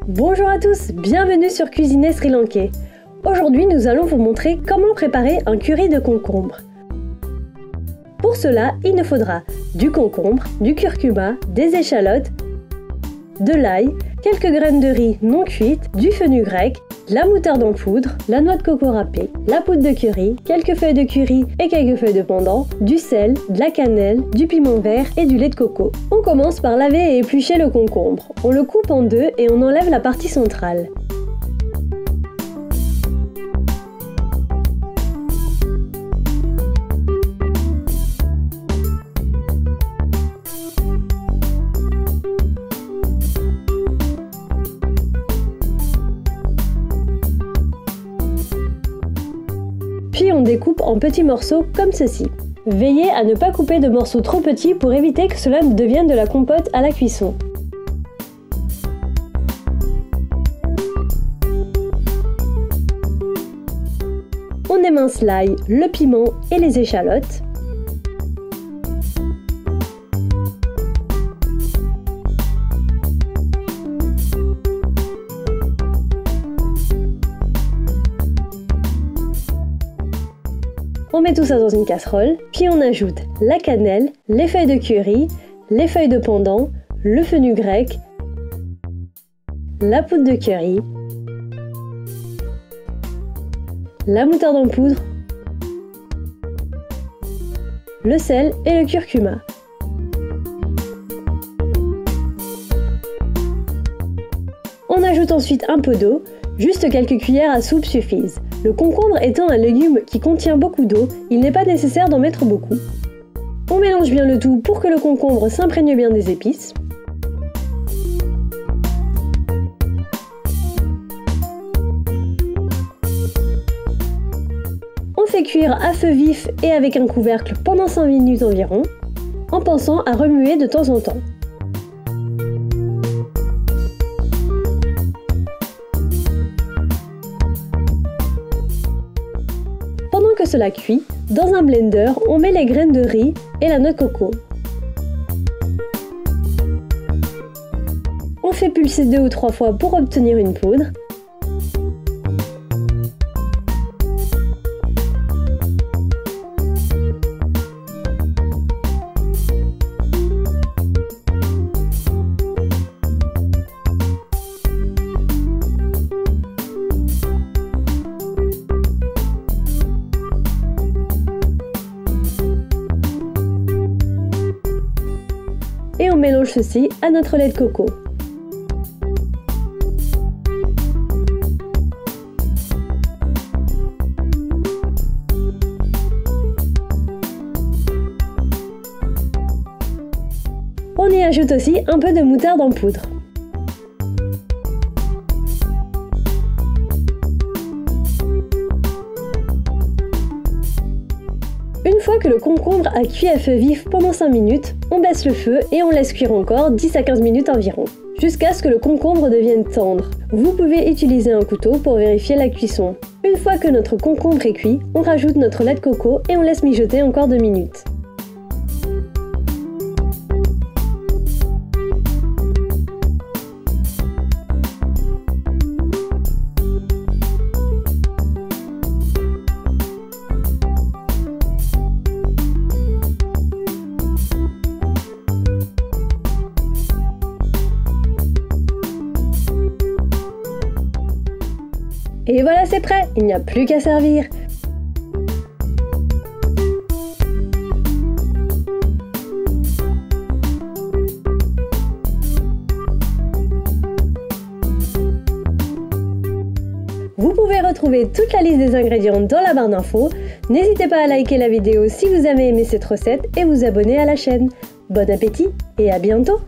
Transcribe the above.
Bonjour à tous, bienvenue sur Cuisiner Sri Lankais. Aujourd'hui, nous allons vous montrer comment préparer un curry de concombre. Pour cela, il nous faudra du concombre, du curcuma, des échalotes, de l'ail, quelques graines de riz non cuites, du fenugrec, de la moutarde en poudre, la noix de coco râpée, la poudre de curry, quelques feuilles de curry et quelques feuilles de pandan, du sel, de la cannelle, du piment vert et du lait de coco. On commence par laver et éplucher le concombre. On le coupe en deux et on enlève la partie centrale. Puis on découpe en petits morceaux comme ceci. Veillez à ne pas couper de morceaux trop petits pour éviter que cela ne devienne de la compote à la cuisson. On émince l'ail, le piment et les échalotes. On met tout ça dans une casserole, puis on ajoute la cannelle, les feuilles de curry, les feuilles de pandan, le fenugrec, la poudre de curry, la moutarde en poudre, le sel et le curcuma. On ajoute ensuite un peu d'eau, juste quelques cuillères à soupe suffisent. Le concombre étant un légume qui contient beaucoup d'eau, il n'est pas nécessaire d'en mettre beaucoup. On mélange bien le tout pour que le concombre s'imprègne bien des épices. On fait cuire à feu vif et avec un couvercle pendant 5 minutes environ, en pensant à remuer de temps en temps. Pendant que cela cuit, dans un blender, on met les graines de riz et la noix de coco. On fait pulser 2 ou 3 fois pour obtenir une poudre. Et on mélange ceci à notre lait de coco. On y ajoute aussi un peu de moutarde en poudre. Une fois que le concombre a cuit à feu vif pendant 5 minutes, on baisse le feu et on laisse cuire encore 10 à 15 minutes environ, jusqu'à ce que le concombre devienne tendre. Vous pouvez utiliser un couteau pour vérifier la cuisson. Une fois que notre concombre est cuit, on rajoute notre lait de coco et on laisse mijoter encore 2 minutes. Et voilà, c'est prêt, il n'y a plus qu'à servir. Vous pouvez retrouver toute la liste des ingrédients dans la barre d'infos. N'hésitez pas à liker la vidéo si vous avez aimé cette recette et vous abonner à la chaîne. Bon appétit et à bientôt!